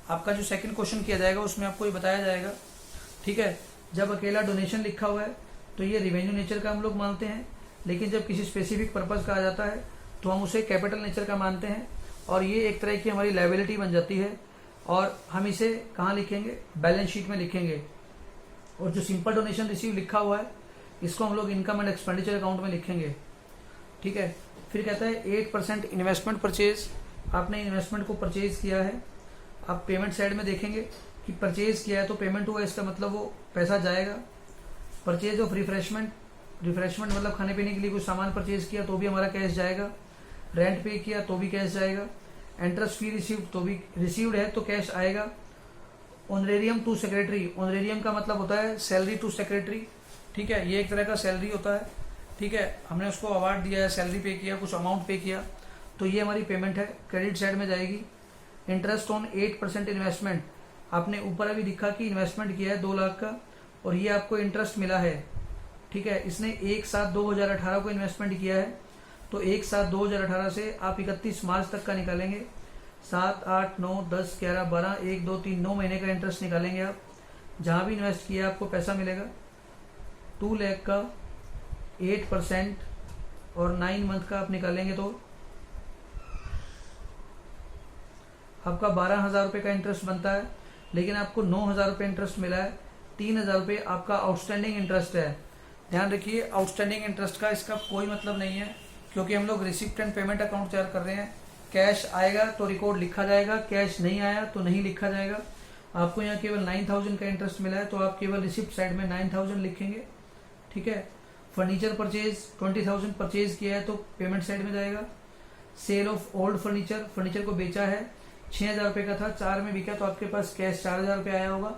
[SPEAKER 1] आपका जो सेकंड क्वेश्चन किया जाएगा उसमें आपको ये बताया जाएगा, ठीक है। जब अकेला डोनेशन लिखा हुआ है तो ये रिवेन्यू नेचर का हम लोग मानते हैं, लेकिन जब किसी स्पेसिफिक पर्पज़ का आ जाता है तो हम उसे कैपिटल नेचर का मानते हैं, और ये एक तरह की हमारी लायबिलिटी बन जाती है। और हम इसे कहाँ लिखेंगे, बैलेंस शीट में लिखेंगे। और जो सिंपल डोनेशन रिसीव लिखा हुआ है इसको हम लोग इनकम एंड एक्सपेंडिचर अकाउंट में लिखेंगे, ठीक है। फिर कहता है 8% इन्वेस्टमेंट परचेज, आपने इन्वेस्टमेंट को परचेज किया है। आप पेमेंट साइड में देखेंगे कि परचेज किया है तो पेमेंट हुआ, इसका मतलब वो पैसा जाएगा। परचेज ऑफ रिफ्रेशमेंट मतलब खाने पीने के लिए कुछ सामान परचेज किया तो भी हमारा कैश जाएगा। रेंट पे किया तो भी कैश जाएगा। इंटरेस्ट फी रिसीव्ड तो भी रिसीव्ड है तो कैश आएगा। ऑनरेरियम टू सेक्रेटरी, ऑनरेरियम का मतलब होता है सैलरी टू सेक्रेटरी, ठीक है। ये एक तरह का सैलरी होता है, ठीक है। हमने उसको अवार्ड दिया है, सैलरी पे किया, कुछ अमाउंट पे किया, तो ये हमारी पेमेंट है, क्रेडिट साइड में जाएगी। इंटरेस्ट ऑन 8% इन्वेस्टमेंट, आपने ऊपर अभी दिखा कि इन्वेस्टमेंट किया है 2 लाख का और ये आपको इंटरेस्ट मिला है, ठीक है। इसने 1/7/2018 को इन्वेस्टमेंट किया है, तो 1/7/2018 से आप 31 मार्च तक का निकालेंगे। 7, 8, 9, 10, 11, 12, 1, 2, 3, 9 महीने का इंटरेस्ट निकालेंगे आप। जहाँ भी इन्वेस्ट किया आपको पैसा मिलेगा। 2 लाख का 8% और 9 मंथ का आप निकालेंगे तो आपका 12,000 रुपये का इंटरेस्ट बनता है, लेकिन आपको 9,000 रुपये इंटरेस्ट मिला है। 3,000 रुपये आपका आउटस्टैंडिंग इंटरेस्ट है। ध्यान रखिए, आउटस्टैंडिंग इंटरेस्ट का इसका कोई मतलब नहीं है, क्योंकि हम लोग रिसिप्ट एंड पेमेंट अकाउंट तैयार कर रहे हैं। कैश आएगा तो रिकॉर्ड लिखा जाएगा, कैश नहीं आया तो नहीं लिखा जाएगा। आपको यहाँ केवल 9,000 का इंटरेस्ट मिला है तो आप केवल रिसिप्ट साइड में 9,000 लिखेंगे, ठीक है। फर्नीचर परचेज 20,000 परचेज किया है तो पेमेंट साइड में जाएगा। Sale of old furniture, furniture को बेचा है, 6,000 रुपये का था, 4 में बिका तो आपके पास कैश 4,000 रुपये आया होगा,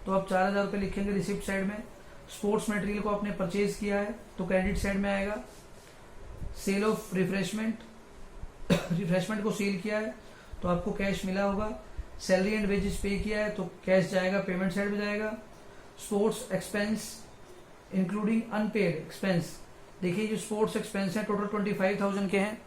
[SPEAKER 1] तो आप 4,000 रुपये लिखेंगे रिसिप्ट साइड में। स्पोर्ट्स मटेरियल को आपने परचेज किया है तो क्रेडिट साइड में आएगा। सेल ऑफ रिफ्रेशमेंट, रिफ्रेशमेंट को सेल किया है तो आपको कैश मिला होगा। सैलरी एंड वेजेस पे किया है तो कैश जाएगा, पेमेंट साइड में जाएगा। Sports expense including unpaid expense, देखिए जो स्पोर्ट्स एक्सपेंस है टोटल 25,000 के हैं,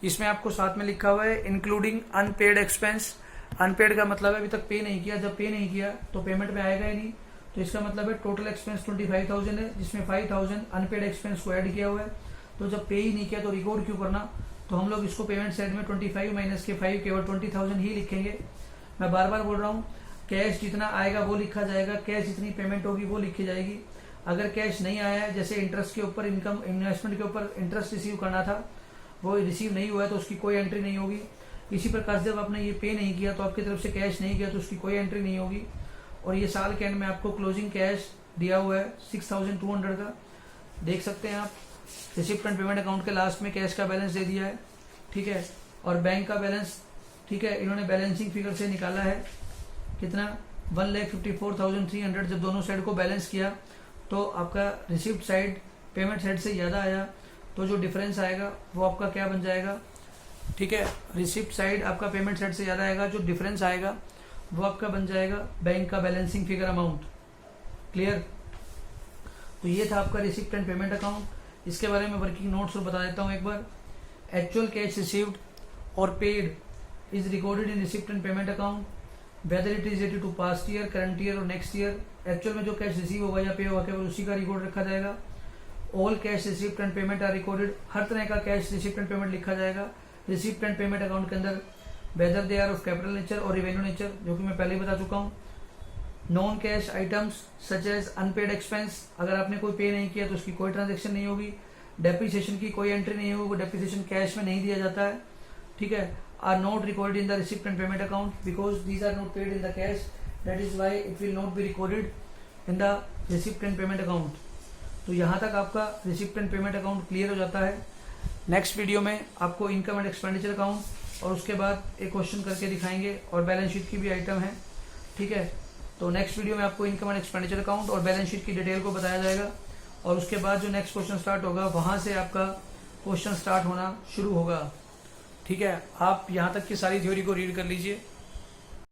[SPEAKER 1] इसमें आपको साथ में लिखा हुआ है इंक्लूडिंग अनपेड एक्सपेंस। अनपेड का मतलब है अभी तक पे नहीं किया, जब पे नहीं किया तो पेमेंट में आएगा ही नहीं, तो इसका मतलब है टोटल एक्सपेंस 25,000 है, जिसमें 5,000 अनपेड एक्सपेंस को ऐड किया हुआ है। तो जब पे ही नहीं किया तो रिकॉर्ड क्यों करना, तो हम लोग इसको पेमेंट साइड में 25 माइनस के 5 केवल 20,000 ही लिखेंगे। मैं बार बार बोल रहा हूँ, कैश जितना आएगा वो लिखा जाएगा, कैश जितनी पेमेंट होगी वो लिखी जाएगी। अगर कैश नहीं आया है, जैसे इंटरेस्ट के ऊपर, इनकम इन्वेस्टमेंट के ऊपर इंटरेस्ट रिसीव करना था वो रिसीव नहीं हुआ है तो उसकी कोई एंट्री नहीं होगी। इसी प्रकार से जब आपने ये पे नहीं किया तो आपकी तरफ से कैश नहीं किया तो उसकी कोई एंट्री नहीं होगी। और ये साल के एंड में आपको क्लोजिंग कैश दिया हुआ है 6,200 का, देख सकते हैं आप। रिसिप्ट एंड पेमेंट अकाउंट के लास्ट में कैश का बैलेंस दे दिया है, ठीक है। और बैंक का बैलेंस, ठीक है, इन्होंने बैलेंसिंग फिगर से निकाला है कितना, 1,54,300। जब दोनों साइड को बैलेंस किया तो आपका रिसिप्ट साइड पेमेंट साइड से ज़्यादा आया, तो जो डिफरेंस आएगा वो आपका क्या बन जाएगा, ठीक है। रिसिप्ट साइड आपका पेमेंट साइड से ज़्यादा आएगा, जो डिफरेंस आएगा वो आपका बन जाएगा बैंक का बैलेंसिंग फिगर अमाउंट। क्लियर। तो ये था आपका रिसिप्ट एंड पेमेंट अकाउंट। इसके बारे में वर्किंग नोट्स बता देता हूँ एक बार। एक्चुअल कैश रिसीव्ड और paid is recorded in receipt and payment account. Whether it is related to past year, current year और नेक्स्ट ईयर। एक्चुअल में जो कैश रिसीव होगा या पे होगा केवल उसी का रिकॉर्ड रखा जाएगा। All cash receipt and payment are recorded, हर तरह का कैश रिसिप्ट एंड पेमेंट लिखा जाएगा रिसिप्ट एंड पेमेंट अकाउंट के अंदर, whether they are of capital nature और रिवेन्यू नेचर, जो कि मैं पहले ही बता चुका हूँ। Non cash items such as unpaid expense, अगर आपने कोई पे नहीं किया तो उसकी कोई ट्रांजेक्शन नहीं होगी। डेप्रिसिएशन की कोई एंट्री नहीं होगी, डेप्रिसिएशन कैश में नहीं दिया जाता है, ठीक है। Are not recorded in the receipt and payment account because these are not paid in the cash, that is why it will not be recorded in the receipt and payment account. तो यहाँ तक आपका receipt and payment account clear हो जाता है। Next video में आपको income and expenditure account और उसके बाद एक क्वेश्चन करके दिखाएंगे और बैलेंस शीट की भी आइटम है, ठीक है। तो नेक्स्ट वीडियो में आपको इनकम एंड एक्सपेंडिचर अकाउंट और बैलेंस शीट की डिटेल को बताया जाएगा और उसके बाद जो नेक्स्ट क्वेश्चन स्टार्ट होगा वहां से आपका क्वेश्चन स्टार्ट होना शुरू होगा, ठीक है। आप यहाँ तक की सारी थ्योरी को रीड कर लीजिए।